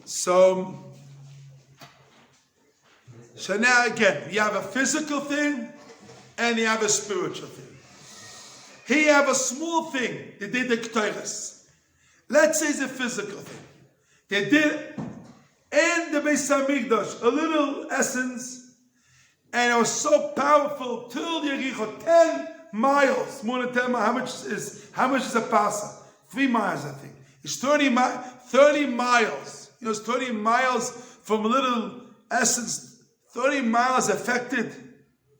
So now again, you have a physical thing and you have a spiritual thing. Here you have a small thing. They did the Ketores. Let's say it's a physical thing. They did in the Beis Hamikdash a little essence, and it was so powerful till Yericho, 10 miles. More than 10 miles. How much is a pasa? 3 miles, I think. It's 30 miles. You know, it's 30 miles from a little essence. 30 miles affected.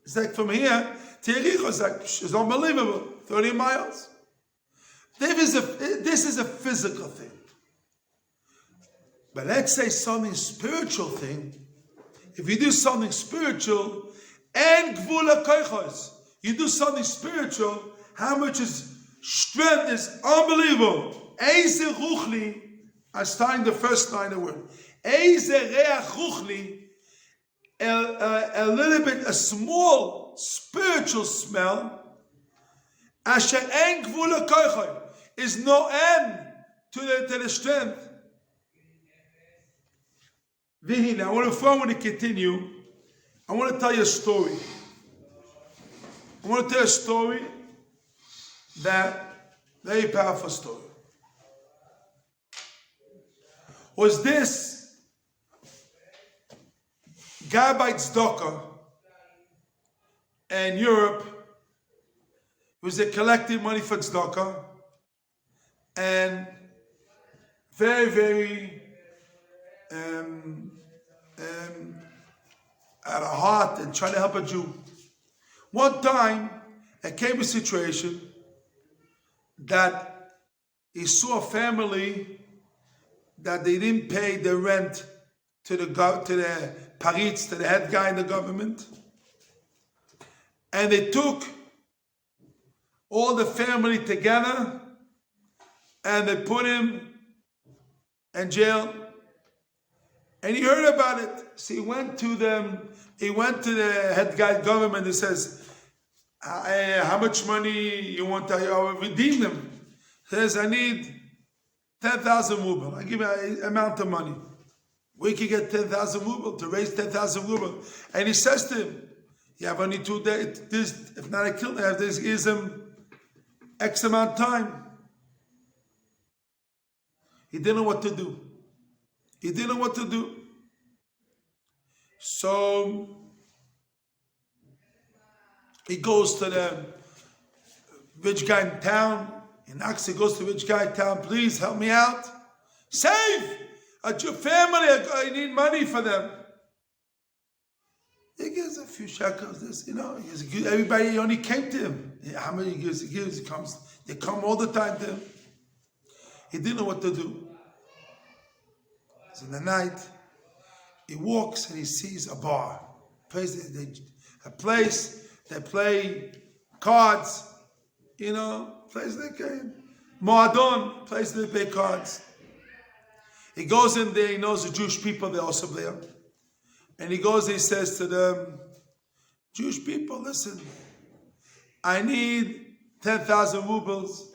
It's like from here to Yericho. It's unbelievable. 30 miles. This is a physical thing. But let's say something spiritual thing. If you do something spiritual, and gvula koichos, you do something spiritual, how much is strength is unbelievable. Eize ruchli, I'm starting the first line of the word. Eize reach ruchli, a little bit, a small spiritual smell. Asher en gvula koichos is no end to the strength. Before I want to continue, I want to tell you a story. I want to tell you a story, that very powerful story. Was this guy by tzedakah in Europe? Was collecting money for tzedakah, and very, very out of heart and trying to help a Jew. One time, there came a situation that he saw a family that they didn't pay the rent to the paritz, to the head guy in the government, and they took all the family together and they put him in jail. And he heard about it. So he went to the head guy government and says, how much money you want to redeem them? He says, I need 10,000 ruble. I give you an amount of money. We can get 10,000 ruble, to raise 10,000 ruble. And he says to him, you have only 2 days. If not, I kill him. This gives him X amount of time. He didn't know what to do. He didn't know what to do. So he goes to the rich guy in town. He knocks, he goes to the rich guy in town, please help me out. Save a Jew family, I need money for them. He gives a few shekels, everybody only came to him. How many he gives? They come all the time to him. He didn't know what to do. So in the night, he walks and he sees a bar, a place they play cards, place they can, Moadon, place they play cards. He goes in there, he knows the Jewish people, they're also there. And he goes, he says to them, Jewish people, listen, I need 10,000 rubles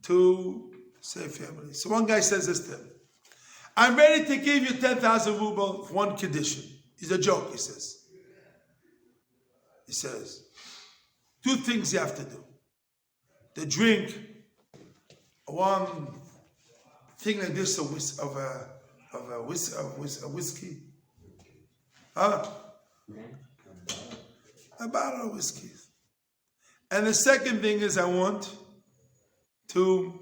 to save family. So one guy says this to him, I'm ready to give you 10,000 ruble for one condition. It's a joke, he says. He says, 2 things you have to do. To drink one thing like this of whiskey. A bottle of whiskey. And the second thing is I want to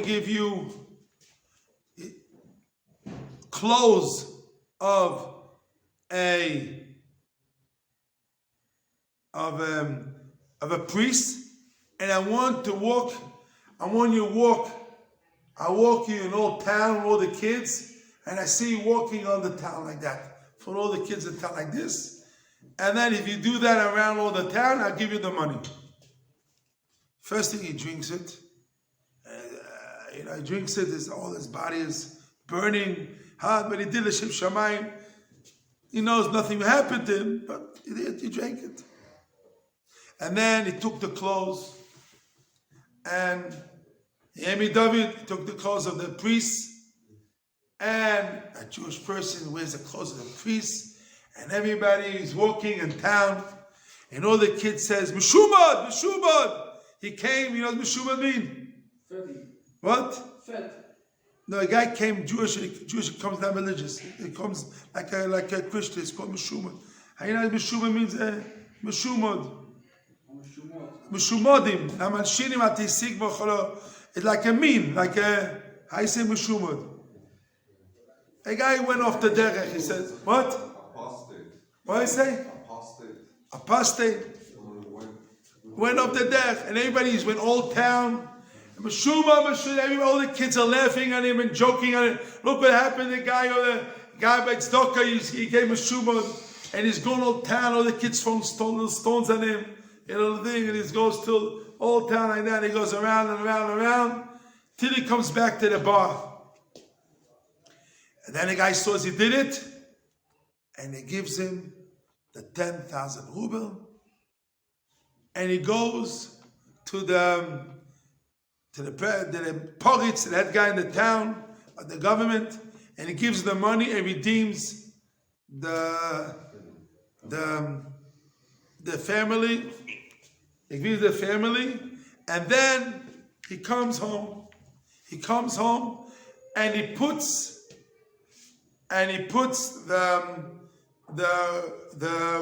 give you clothes of a priest, and I want you to walk. I walk you in all town with all the kids, and I see you walking on the town like that, for all the kids in town like this. And then if you do that around all the town, I'll give you the money. First thing, he drinks it. He drinks it. All his body is burning hard, but he did a Shem Shamayim. He knows nothing happened to him, but he drank it. And then he took the clothes, and Yemi David took the clothes of the priests, and a Jewish person wears the clothes of the priest, and everybody is walking in town, and all the kids says, Meshubad, Meshubad. He came, you know what Meshubad mean? What? Fed. No, a guy came Jewish comes not religious. It comes like a Christian. It's called Meshumad. How you know Meshumad means Meshumad? Meshumadim. Namashinim atisik v'cholo. It's like a mean, like a, how you say Meshumad? A guy went off the derech. He said, what? Apostate. What did I say? Apostate. Apostate. Went off the derech, and everybody went all town. Meshuma, all the kids are laughing at him and joking on it. Look what happened. The guy by Tzedakah, he gave Meshuma, and he's going all town. All the kids throwing stones at him, and he goes till all town like that. He goes around and around and around till he comes back to the bar. And then the guy saws he did it, and he gives him the 10,000 ruble, and he goes to the Poritz, the head guy in the town, the government, and he gives the money and redeems the family. He gives the family, and then he comes home. He comes home, and he puts the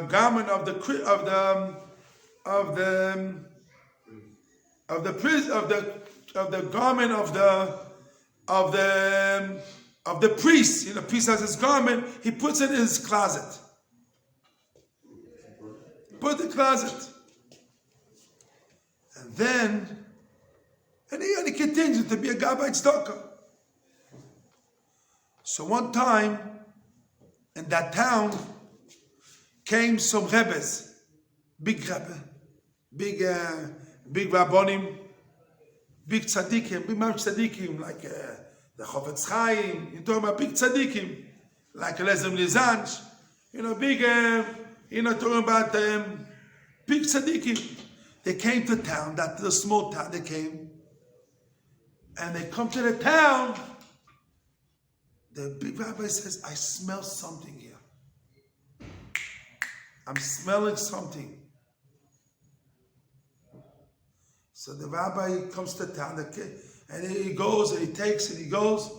garment of the garment of the priest. You know, the priest has his garment. He puts it in his closet. Put the closet, and then he continues to be a guy by tzedakah. So one time in that town came some rebbes, big rebbe, big rabbonim, big tzaddikim, big tzaddikim, like the Chofetz Chaim. You're talking about big tzaddikim, like Elazar Lizanch, big, talking about big tzaddikim. They came to town, the small town. They came, and they come to the town. The big rabbi says, I smell something here. I'm smelling something. So the rabbi comes to town, and he goes, and he takes, and he goes,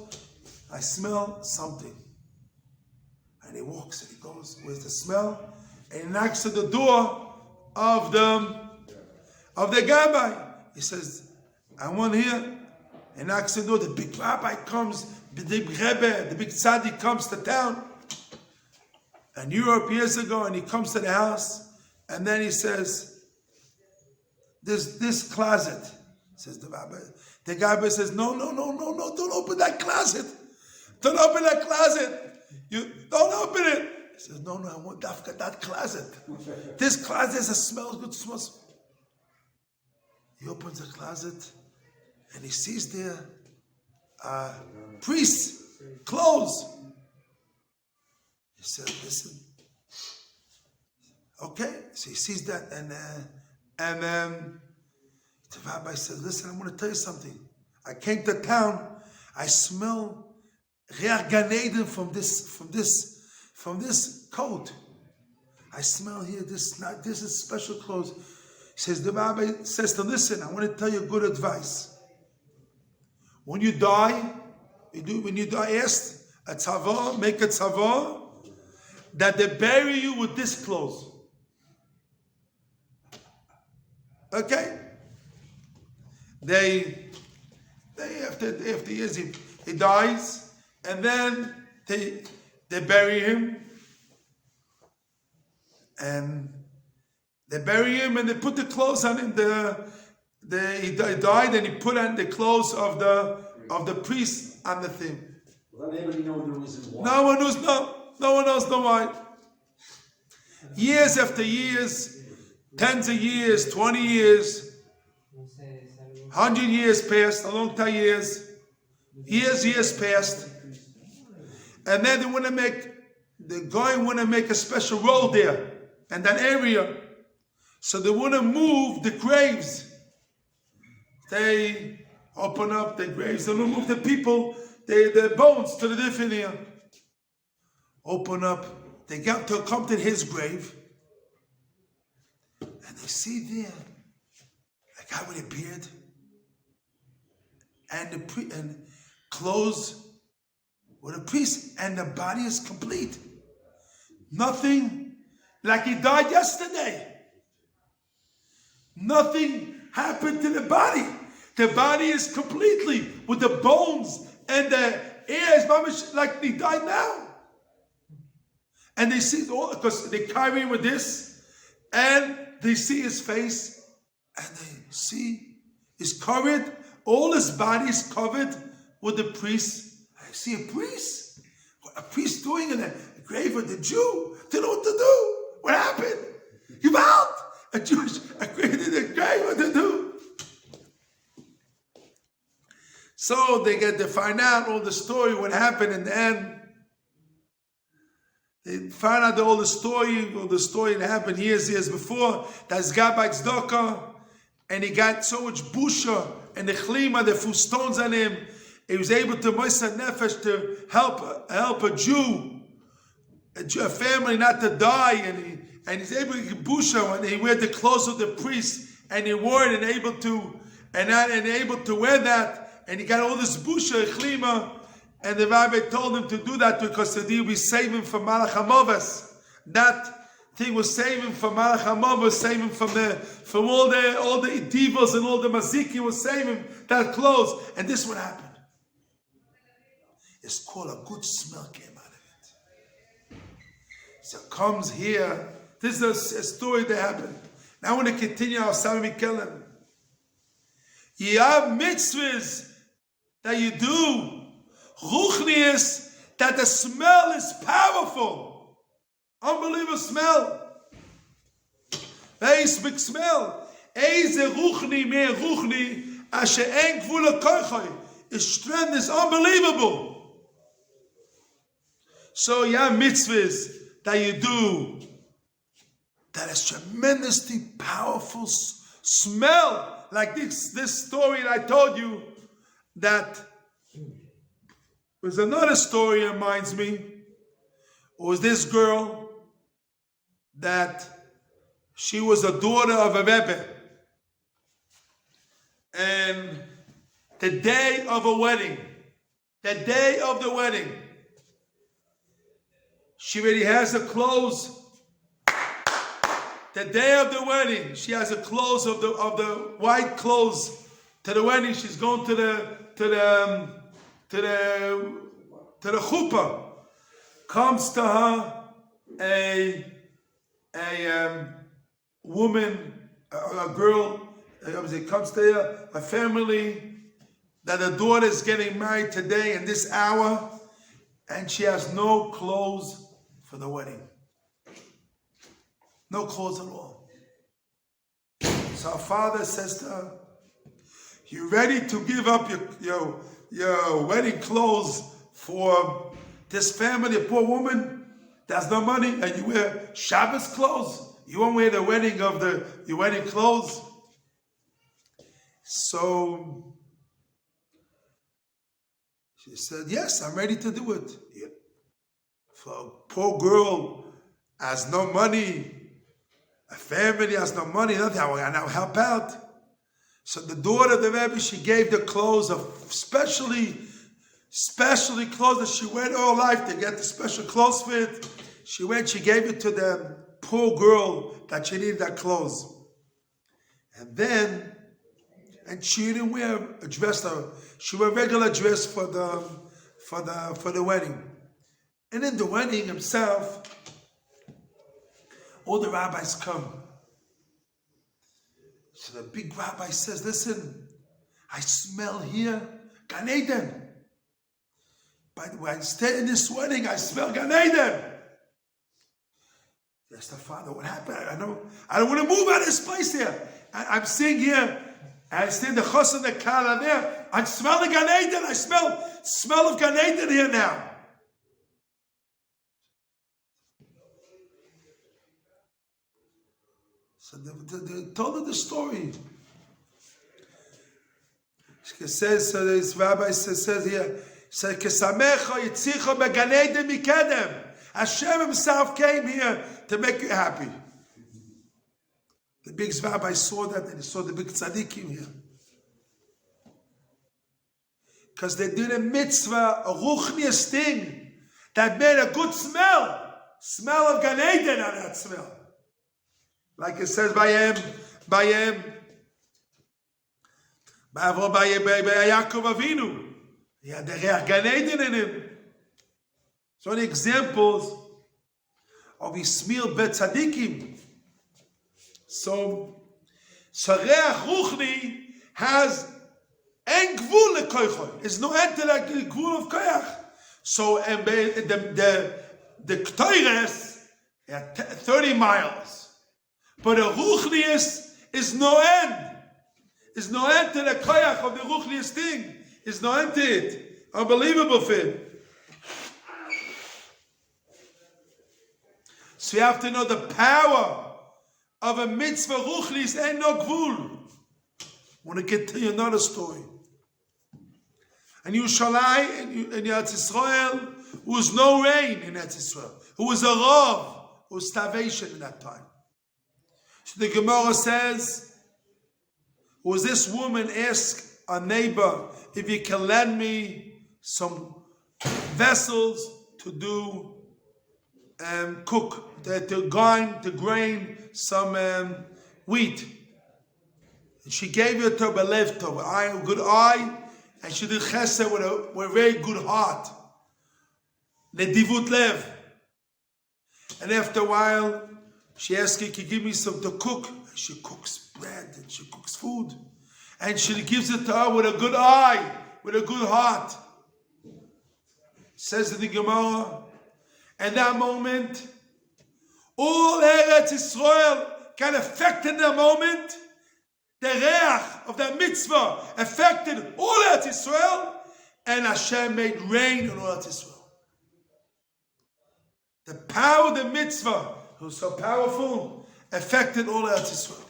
I smell something. And he walks, and he goes, where's the smell? And he knocks at the door of the rabbi. He says, I want to hear. And knocks at the door. The big rabbi comes, the big rebbe, the big tzaddik comes to town. And Europe years ago, and he comes to the house, and then he says, this closet, says the rabbi. The rabbi says, no, don't open that closet. Don't open that closet. You don't open it. He says, no, I want that closet. This closet smells good. Smells. He opens the closet, and he sees there priests' clothes. He said, listen. Okay, so he sees that, and the rabbi says, listen, I'm going to tell you something. I came to town. I smell Reach Gan Eden from this coat. I smell here. This is special clothes. He says, the rabbi says to listen. I want to tell you good advice. When you die, ask a tzavah, make a tzavah that they bury you with this clothes. Okay? They after years he dies, and then they bury him, and they bury him, and they put the clothes on him. He died, and he put on the clothes of the priest on the thing. Well, does anybody know the reason why? No one knows. No one knows why. Years after years, tens of years, 20 years, 100 years passed, a long time years passed, and then the guy want to make a special road there and that area, so they want to move the graves. They open up the graves, they move the people the bones to the different here. Open up. They got to come to his grave, and they see there a guy with a beard and clothes with a priest, and the body is complete. Nothing like he died yesterday. Nothing happened to the body. The body is completely with the bones and the ears, like he died now. And they see all because they carry him with this, and they see his face, and they see he's covered. All his body is covered with the priest. I see a priest. What a priest doing in a grave of the Jew? They know what to do. What happened? He found a Jewish grave in the grave. What to do? So they get to find out all the story, what happened in the end. They find out all the story that happened years before. That's God by tzedakah, and he got so much busha and the chlima, the few stones on him. He was able to Mussar nefesh to help a Jew, a family not to die, and he's able to get busha when he wear the clothes of the priest, and he wore it and able to wear that, and he got all this busha chlima. And the Rabbi told him to do that because he would be saving from Malach HaMovas. That thing was saving from Malach HaMovas, saving from all the devils and all the maziki, was saving that clothes. And this would happen. It's called a good smell came out of it. So it comes here. This is a story that happened. Now I want to continue our Sami Mikelim. You have mitzvahs that you do. Ruchnius, that the smell is powerful. Unbelievable smell. Very big smell. Eize ruchni me ruchni, ashe en gvula koichoi. His strength is unbelievable. So you have mitzvahs that you do that is tremendously powerful smell. Like this story that I told you, that there's another story that reminds me. It was this girl that she was a daughter of a Rebbe. And the day of the wedding, she already has her clothes. The day of the wedding, she has the clothes of the white clothes to the wedding. She's going to the chuppah. Comes to her a woman, a girl. It comes to her a family that the daughter is getting married today in this hour, and she has no clothes for the wedding. No clothes at all. So her father says to her, "You ready to give up your wedding clothes for this family, a poor woman that has no money, and you wear Shabbos clothes? You won't wear your wedding clothes?" So she said, "Yes, I'm ready to do it." Yeah. For a poor girl has no money, a family has no money, nothing. I will now help out. So the daughter of the Rebbe, she gave the clothes of specially clothes that she wore all life. They get the special clothes for it. She gave it to the poor girl that she needed that clothes. And she didn't wear a dress. She wore a regular dress for the wedding. And in the wedding himself, all the rabbis come. So the big rabbi says, "Listen, I smell here Gan Eden. By the way, I stay in this wedding, I smell Gan Eden." That's the father. What happened? I don't want to move out of this place here. I'm sitting here. I stay in the chos and the kala there. I'm smelling Gan Eden. I smell of Gan Eden here now. So they told her the story. She says, so this rabbi says here, said, "Kesamecha yitzicha began Eden mikedem." Hashem Himself came here to make you happy. The big Rabbi saw that, and he saw the big tzaddikim here. Because they did a mitzvah, a ruchnius thing, that made a good smell of Gan Eden on that smell. Like it says by Yaakov Avinu. He had the Reach Gan Eden in him. So many examples of Yismil Bet Tzadikim. So Reach Ruchni has en gvul lekoichoi. There's no end to the gvul of koyach. So the Ktoires, 30 miles. But the Ruchnius is no end. There's no end to the koyach of the Ruchnius thing. There's no end to it. Unbelievable thing. So you have to know the power of a mitzvah ruchnis and no gvul. I want to get to you another story. And Yerushalayim in Eretz Yisrael, who was no rain in Eretz Yisrael, who was a rav, who was starvation in that time. So the Gemara says, was this woman asked a neighbor if he can lend me some vessels to do cook, to grain some wheat. And she gave it to Belev Tov, a good eye, and she did chesed with a very good heart. Nedivut lev. And after a while, she asked her, "Can you give me some to cook?" And she cooks bread and she cooks food. And she gives it to her with a good eye, with a good heart. Says in the Gemara, and that moment, all Eretz Yisrael got affected in that moment. The reach of that mitzvah affected all Eretz Yisrael, and Hashem made rain on all Eretz Yisrael. The power of the mitzvah, who was so powerful, affected all Eretz Yisrael.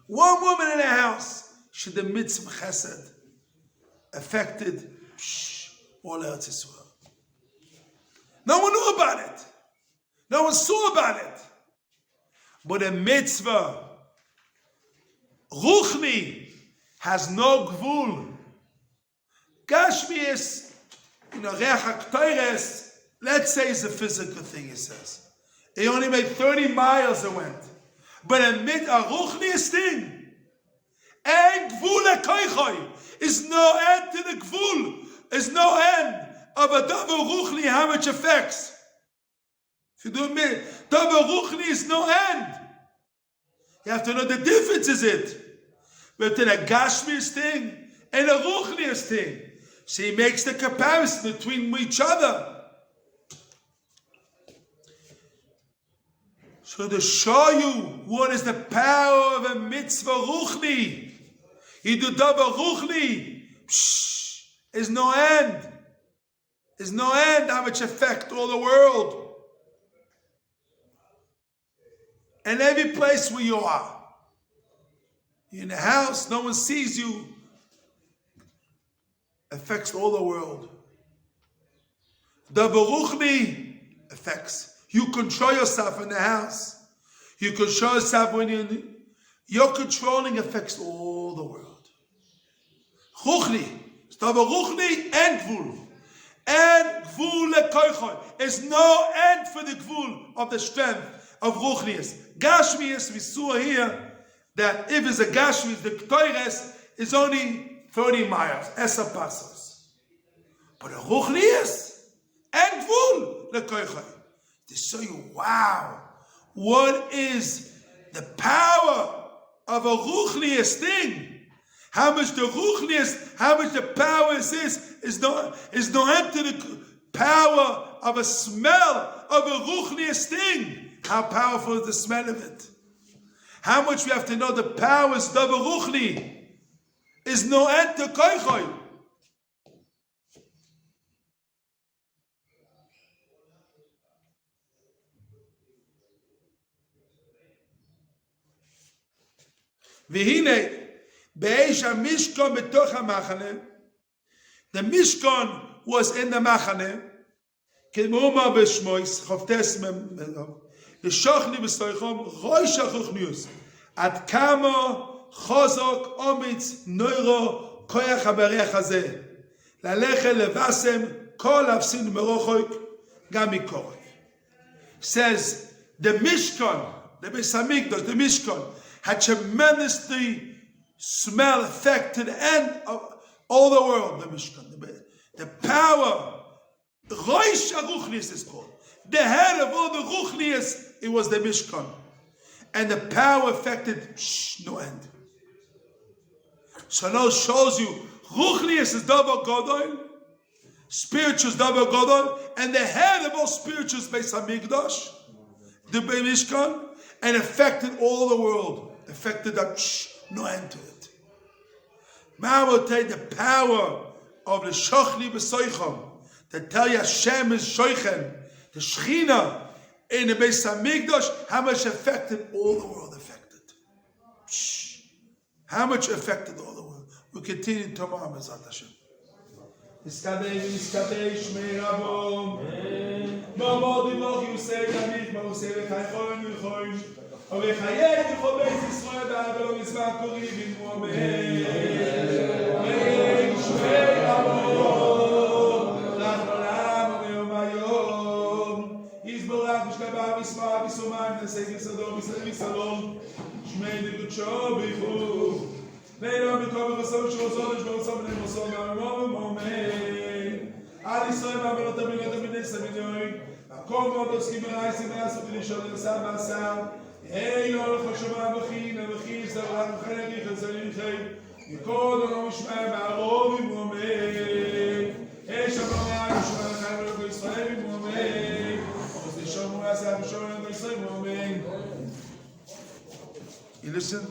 One woman in a house, she did mitzvah chesed, affected all Eretz Yisrael. No one knew about it. No one saw about it. But a mitzvah, ruchni, has no gvul. Gashmi is, Reach HaKtoires, let's say it's a physical thing, he says. He only made 30 miles it went. But a ruchnius thing, and gvul HaKoichoi, is no end to the gvul, is no end of a double ruchni, how much affects. If you do it, double ruchni is no end. You have to know the difference is it. Between a gashmius thing and a ruchnius thing. So he makes the comparison between each other. So to show you what is the power of a mitzvah ruchni, you do double ruchni, is no end. There's no end how much affect all the world. And every place where you are. You're in a house, no one sees you. Affects all the world. The Baruchni affects. You control yourself in the house. You control yourself when you're controlling affects all the world. Ruchni. The Baruchni and Gvul. And Gvul lekoichoi. There's no end for the Gvul of the strength of Ruchnius. Gashmius, we saw here that if it's a Gashmius, the Ktoires is only 30 miles, Esa Pasos. But a Ruchnius and Gvul lekoichoi. To show you, wow, what is the power of a Ruchnius thing? How much the Ruchnius, how much the power is this, is no end to the power of a smell of a Ruchnius thing. How powerful is the smell of it? How much we have to know the powers of a Ruchni is no end to koichoi. V'hine, be'esh ha'mishkan b'toch ha'machane, The Mishkan was in the Machane. Kemoma b'shmois chavtes v'shachni b'stoichom roish hachuchnius ad kama chazak omitz neuro koyach haberech hazeh lalechel levasem kol afsin merochoik gam mikorev. Says the Mishkan, the Beis Hamikdash, the Mishkan had tremendously smell effect to the end of all the world. The Mishkan, the power. Roish HaRuchnius is called. The head of all the Ruchnius, it was the Mishkan. And the power affected no end. So now shows you, Ruchnius is Davar Godol, spiritual is Davar Godol, and the head of all spirituals is Beis Hamikdash, the Mishkan, and affected all the world. Affected that no end to it. Now will take the power of the Shachli B'Soicham, that tell you Hashem is Shoichem, the Shechina in the Beis Hamikdash, how much affected all the world affected. How much affected all the world. We continue tomorrow, Mezat Hashem. Iskadei Shmei Rabom, Ma'amod Imoch Yusei Tamich, Ma'usei V'chaychon V'choin, V'chayei V'chol Beis Yisrael V'Avelo Mitzvah Kori V'Imu Amen. Shmei Rabom, Isma, Bisumai, the Savior Sadom, Salon, Shmei the good show before. They don't become a social zone, but something was on our moment. Ali Soy, my brother, we got the minutes of doing. A common of skimming us of the show, the Sama sound. Hey, you're for Shabbat, and the keys that are Henry Hazari. You call the Roshman, my own moment. Hey, Shabbat, Shabbat, Israel moment. You listen?